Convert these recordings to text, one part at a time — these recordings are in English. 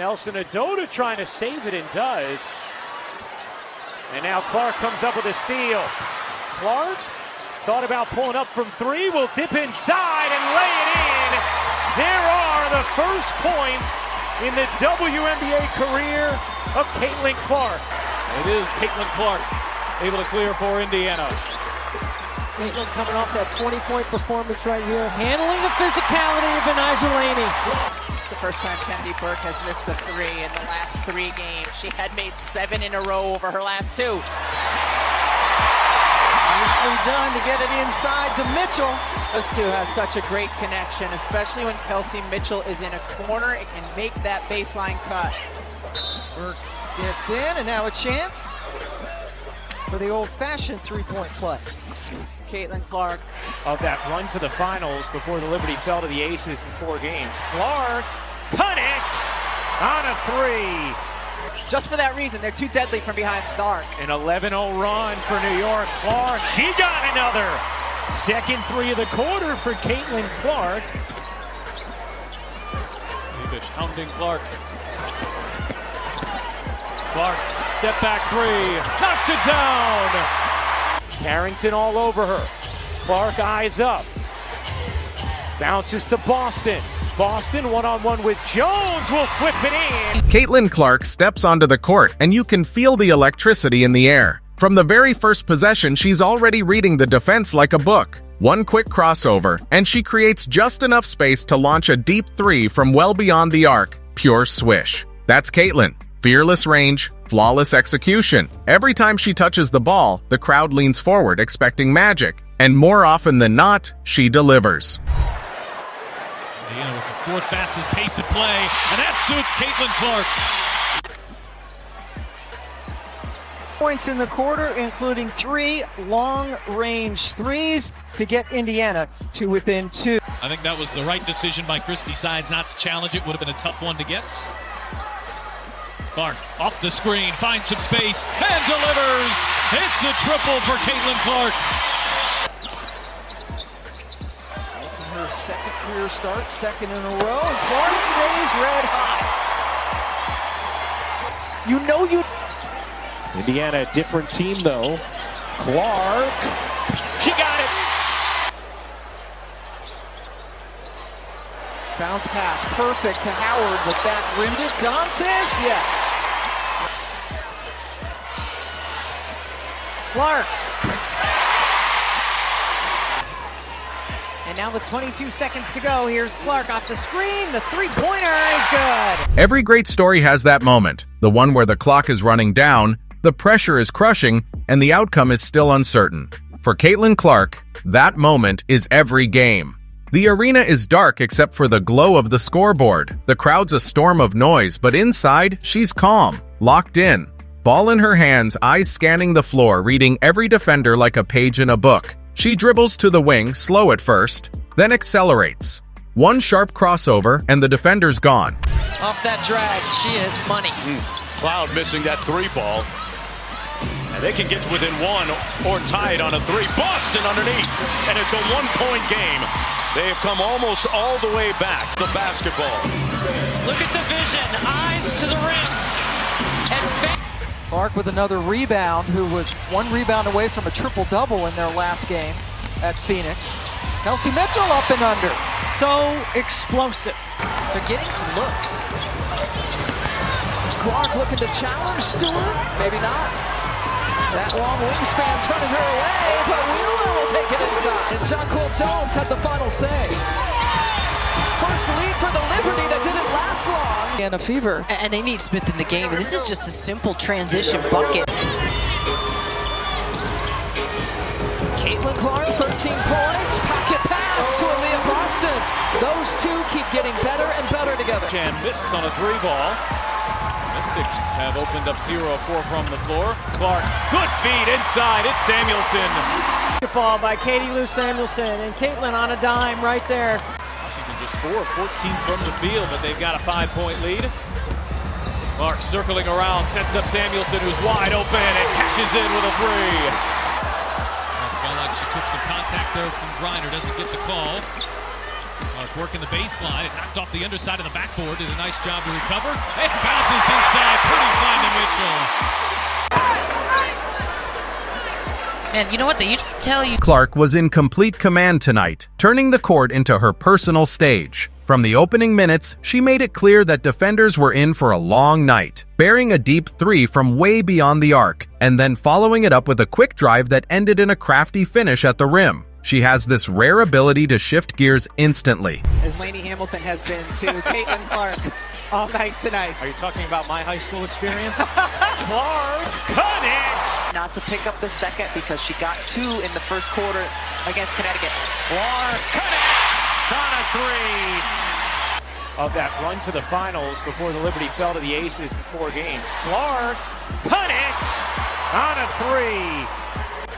Nelson Adota trying to save it and does. And now Clark comes up with a steal. Clark thought about pulling up from three, will dip inside and lay it in. There are the first points in the WNBA career of Caitlin Clark. It is Caitlin Clark able to clear for Indiana. Caitlin coming off that 20-point performance right here, handling the physicality of Benija Laney. It's the first time Kennedy Burke has missed a three in the last 3 games. She had made 7 in a row over her last 2. Nicely done to get it inside to Mitchell. Those two have such a great connection, especially when Kelsey Mitchell is in a corner. It can make that baseline cut. Burke gets in, and now a chance for the old-fashioned three-point play. Caitlin Clark. Of that run to the finals before the Liberty fell to the Aces in 4 games. Clark connects on a 3. Just for that reason, they're too deadly from behind the arc. An 11-0 run for New York. Clark, she got another. Second 3 of the quarter for Caitlin Clark. Davis hounding Clark. Clark, step back 3, knocks it down. Carrington all over her. Clark eyes up. Bounces to Boston. Boston one-on-one with Jones will flip it in. Caitlin Clark steps onto the court, and you can feel the electricity in the air. From the very first possession, she's already reading the defense like a book. One quick crossover, and she creates just enough space to launch a deep 3 from well beyond the arc. Pure swish. That's Caitlin. Fearless range, flawless execution. Every time she touches the ball, the crowd leans forward expecting magic. And more often than not, she delivers. Indiana with the 4th fastest pace of play, and that suits Caitlin Clark. Points in the quarter, including 3 long-range threes to get Indiana to within 2. I think that was the right decision by Christie Sides not to challenge it. Would have been a tough one to get. Clark off the screen, finds some space, and delivers! It's a triple for Caitlin Clark. Her second career start, second in a row, and Clark stays red hot. You know you... Indiana, a different team though. Clark, she got it! Bounce pass, perfect to Howard, but that rimmed it. Dantes, yes. Clark. And now with 22 seconds to go, here's Clark off the screen. The 3-pointer is good. Every great story has that moment, the one where the clock is running down, the pressure is crushing, and the outcome is still uncertain. For Caitlin Clark, that moment is every game. The arena is dark except for the glow of the scoreboard. The crowd's a storm of noise, but inside, she's calm, locked in. Ball in her hands, eyes scanning the floor, reading every defender like a page in a book. She dribbles to the wing, slow at first, then accelerates. One sharp crossover, and the defender's gone. Off that drag, she is money. Cloud missing that 3 ball. And they can get to within 1 or tied on a 3. Boston underneath, and it's a 1-point game. They have come almost all the way back. The basketball. Look at the vision, eyes to the rim. And Clark with another rebound, who was 1 rebound away from a triple-double in their last game at Phoenix. Kelsey Mitchell up and under. So explosive. they're getting some looks. Clark looking to challenge Stewart. Maybe not. That long wingspan turning her away, but Wheeler will take it inside. And Jonquil Jones had the final say. First lead for the Liberty that didn't last long. And a fever. And they need Smith in the game, and this is just a simple transition bucket. Caitlin Clark, 13 points. Pocket pass to Aaliyah Boston. Those two keep getting better and better together. And miss on a 3 ball. Mystics have opened up 0-4 from the floor. Clark, good feed inside. It's Samuelson. Ball by Katie Lou Samuelson, and Caitlin on a dime right there. Washington just 4 of 14 from the field, but they've got a 5-point lead. Clark circling around, sets up Samuelson, who's wide open, and cashes in with a 3. Felt like she took some contact there from Griner, doesn't get the call. Clark working the baseline. It knocked off the underside of the backboard. Did a nice job to recover. It bounces inside. Pretty fine to Mitchell. Man, you know what? They usually tell you. Clark was in complete command tonight, turning the court into her personal stage. From the opening minutes, she made it clear that defenders were in for a long night, burying a deep three from way beyond the arc, and then following it up with a quick drive that ended in a crafty finish at the rim. She has this rare ability to shift gears instantly. As Lainey Hamilton has been to Caitlin Clark all night tonight. Are you talking about my high school experience? Clark connects! Not to pick up the second because she got 2 in the first quarter against Connecticut. Clark connects on a three! Of that run to the finals before the Liberty fell to the Aces in 4 games. Clark connects on a three!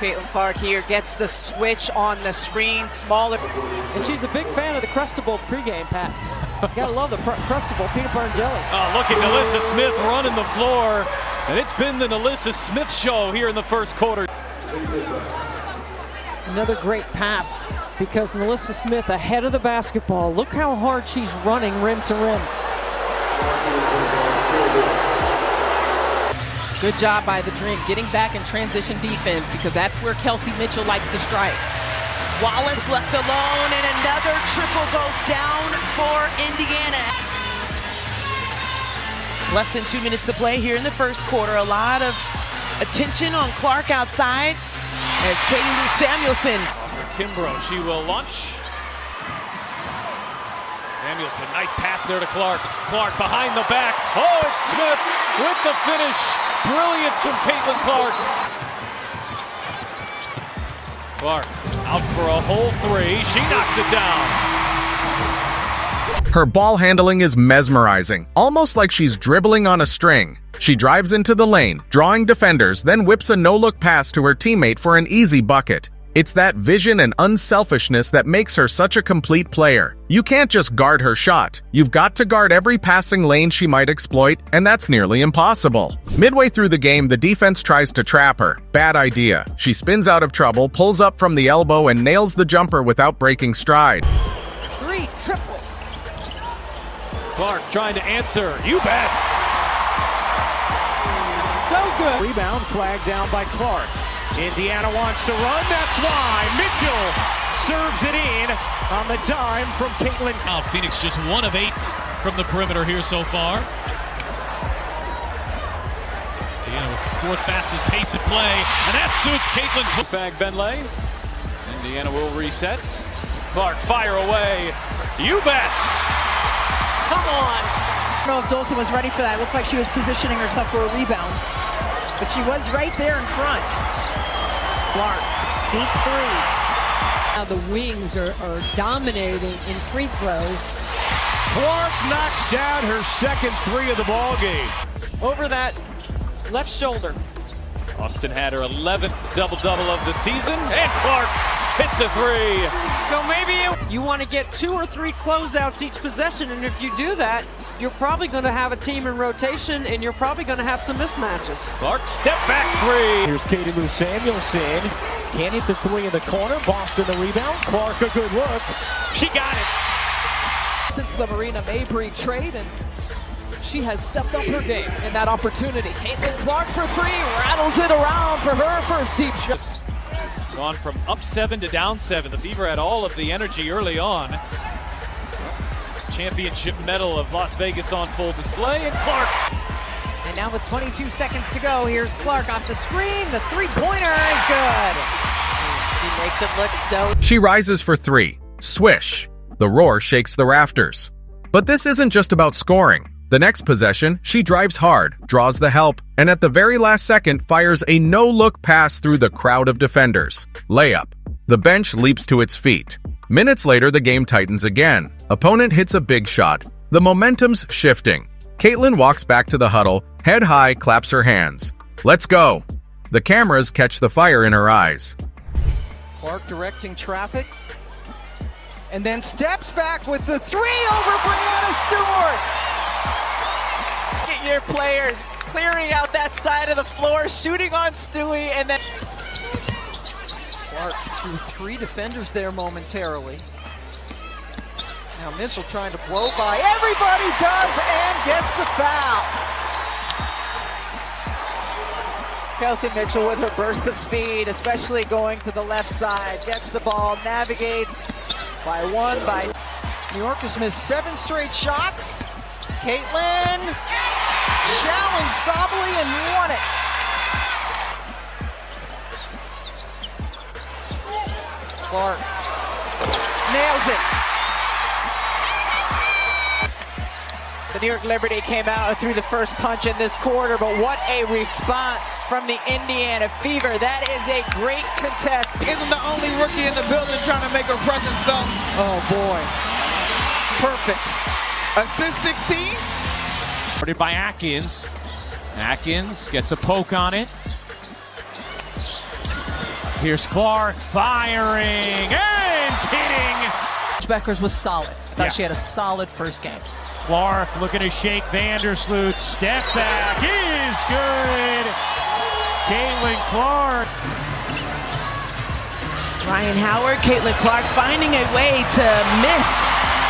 Caitlin Clark here gets the switch on the screen, smaller. And she's a big fan of the Crustable pregame, Pat. You gotta love the Crustable peanut butter and jelly. Oh, look at Nalissa Smith running the floor. And it's been the Nalissa Smith show here in the first quarter. Another great pass because Nalissa Smith ahead of the basketball. Look how hard she's running rim to rim. Good job by the Dream, getting back in transition defense because that's where Kelsey Mitchell likes to strike. Wallace left alone, and another triple goes down for Indiana. Less than 2 minutes to play here in the first quarter. A lot of attention on Clark outside as Katie Lou Samuelson. Kimbrough, she will launch. Samuelson, nice pass there to Clark. Clark behind the back. Oh, it's Smith with the finish. Brilliance from Caitlin Clark. Clark out for a whole three. She knocks it down. Her ball handling is mesmerizing, almost like she's dribbling on a string. She drives into the lane, drawing defenders, then whips a no-look pass to her teammate for an easy bucket. It's that vision and unselfishness that makes her such a complete player. You can't just guard her shot. You've got to guard every passing lane she might exploit, and that's nearly impossible. Midway through the game, the defense tries to trap her. Bad idea. She spins out of trouble, pulls up from the elbow, and nails the jumper without breaking stride. 3 triples. Clark trying to answer. You bets. So good. Rebound flagged down by Clark. Indiana wants to run, that's why Mitchell serves it in on the dime from Caitlin. Phoenix just 1 of 8 from the perimeter here so far. Indiana with 4th fastest pace of play, and that suits Caitlin. Fag Benlay. Indiana will reset. Clark fire away. You bet. Come on. I don't know if Dolson was ready for that. It looked like she was positioning herself for a rebound, but she was right there in front. Clark, deep 3. Now the wings are dominating in free throws. Clark knocks down her second 3 of the ball game. Over that left shoulder. Austin had her 11th double-double of the season, and Clark hits a 3. So maybe you want to get 2 or 3 closeouts each possession, and if you do that, you're probably going to have a team in rotation, and you're probably going to have some mismatches. Clark, step back 3. Here's Katie Lou Samuelson. Can't hit the 3 in the corner. Boston the rebound. Clark a good look. She got it. Since the Marina Mabry trade, and she has stepped up her game in that opportunity. Caitlin Clark for 3, rattles it around for her first deep shot. Gone from up 7 to down 7. The Fever had all of the energy early on. Championship medal of Las Vegas on full display, and Clark. And now with 22 seconds to go, here's Clark off the screen. The 3-pointer is good. She makes it look so. She rises for 3. Swish. The roar shakes the rafters. But this isn't just about scoring. The next possession, she drives hard, draws the help, and at the very last second fires a no-look pass through the crowd of defenders. Layup. The bench leaps to its feet. Minutes later, the game tightens again. Opponent hits a big shot. The momentum's shifting. Caitlin walks back to the huddle, head high, claps her hands. Let's go. The cameras catch the fire in her eyes. Clark directing traffic. And then steps back with the 3 over Brianna Stewart. Get your players clearing out that side of the floor, shooting on Stewie, and then Clark threw 3 defenders there momentarily. Now Mitchell trying to blow by. Everybody does and gets the foul. Kelsey Mitchell with her burst of speed, especially going to the left side. Gets the ball, navigates by one. New York has missed 7 straight shots. Caitlin challenged Sabally and won it. Clark nails it. The New York Liberty came out and threw the first punch in this quarter, but what a response from the Indiana Fever. That is a great contest. Isn't the only rookie in the building trying to make her presence felt? Oh boy. Perfect. Assist 16. Started by Atkins. Atkins gets a poke on it. Here's Clark firing and hitting. Beckers was solid. I thought she had a solid first game. Clark looking to shake Vandersloot. Step back is good. Caitlin Clark. Ryan Howard, Caitlin Clark finding a way to miss.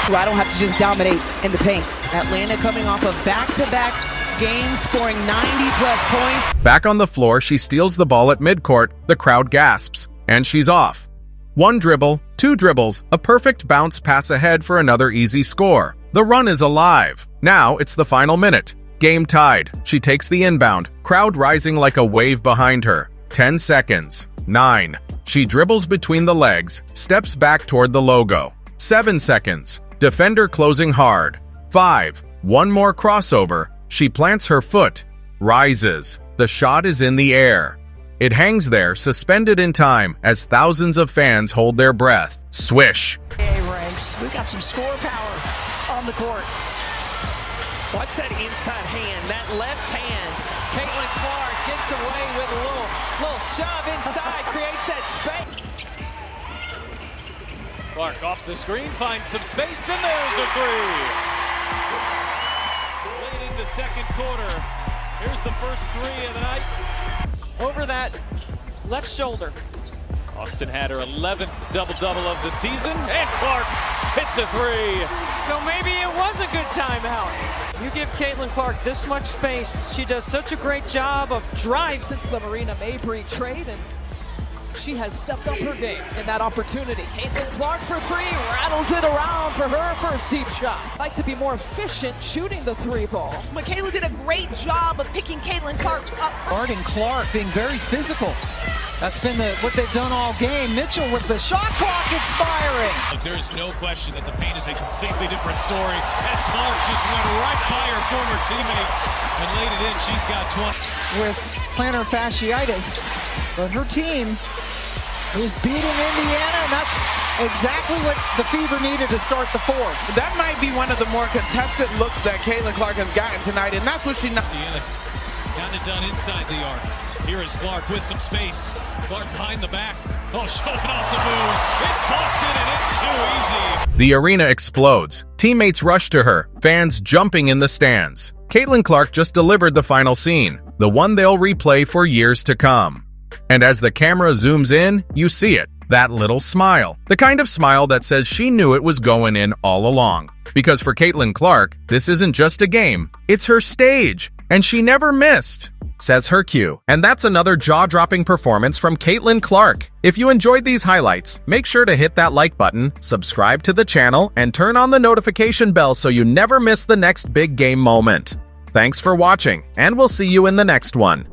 Well, I don't have to just dominate in the paint. Atlanta coming off of back-to-back games, scoring 90-plus points. Back on the floor, she steals the ball at midcourt. The crowd gasps, and she's off. 1 dribble, 2 dribbles, a perfect bounce pass ahead for another easy score. The run is alive. Now it's the final minute. Game tied. She takes the inbound, crowd rising like a wave behind her. 10 seconds. 9. She dribbles between the legs, steps back toward the logo. 7 seconds. Defender closing hard. 5. One more crossover. She plants her foot. Rises. The shot is in the air. It hangs there, suspended in time, as thousands of fans hold their breath. Swish. Ranks. We got some score power on the court. Watch that inside hand, that left hand. Caitlin Clark gets away with a little shove inside, creates that space. Clark off the screen, finds some space, and there's a 3. Late in the second quarter, here's the first 3 of the night. Over that left shoulder. Austin had her 11th double-double of the season, and Clark hits a 3. So maybe it was a good timeout. You give Caitlin Clark this much space. She does such a great job of drive since the Marina Mabry trade, and she has stepped up her game in that opportunity. Caitlin Clark for 3, rattles it around for her first deep shot. Like to be more efficient shooting the 3 ball. Michaela did a great job of picking Caitlin Clark up. Arden Clark being very physical. That's been what they've done all game. Mitchell with the shot clock expiring. There is no question that the paint is a completely different story as Clark just went right by her former teammate and laid it in. She's got 20. With plantar fasciitis, but her team is beating Indiana, and that's exactly what the Fever needed to start the 4th. That might be one of the more contested looks that Caitlin Clark has gotten tonight, and that's what she... Indiana's gotten it done inside the arc. Here is Clark with some space. Clark behind the back. Oh, showing off the moves. It's busted, and it's too easy. The arena explodes. Teammates rush to her, fans jumping in the stands. Caitlin Clark just delivered the final scene, the one they'll replay for years to come. And as the camera zooms in, you see it, that little smile. The kind of smile that says she knew it was going in all along. Because for Caitlin Clark, this isn't just a game, it's her stage, and she never missed, says her cue. And that's another jaw-dropping performance from Caitlin Clark. If you enjoyed these highlights, make sure to hit that like button, subscribe to the channel, and turn on the notification bell so you never miss the next big game moment. Thanks for watching, and we'll see you in the next one.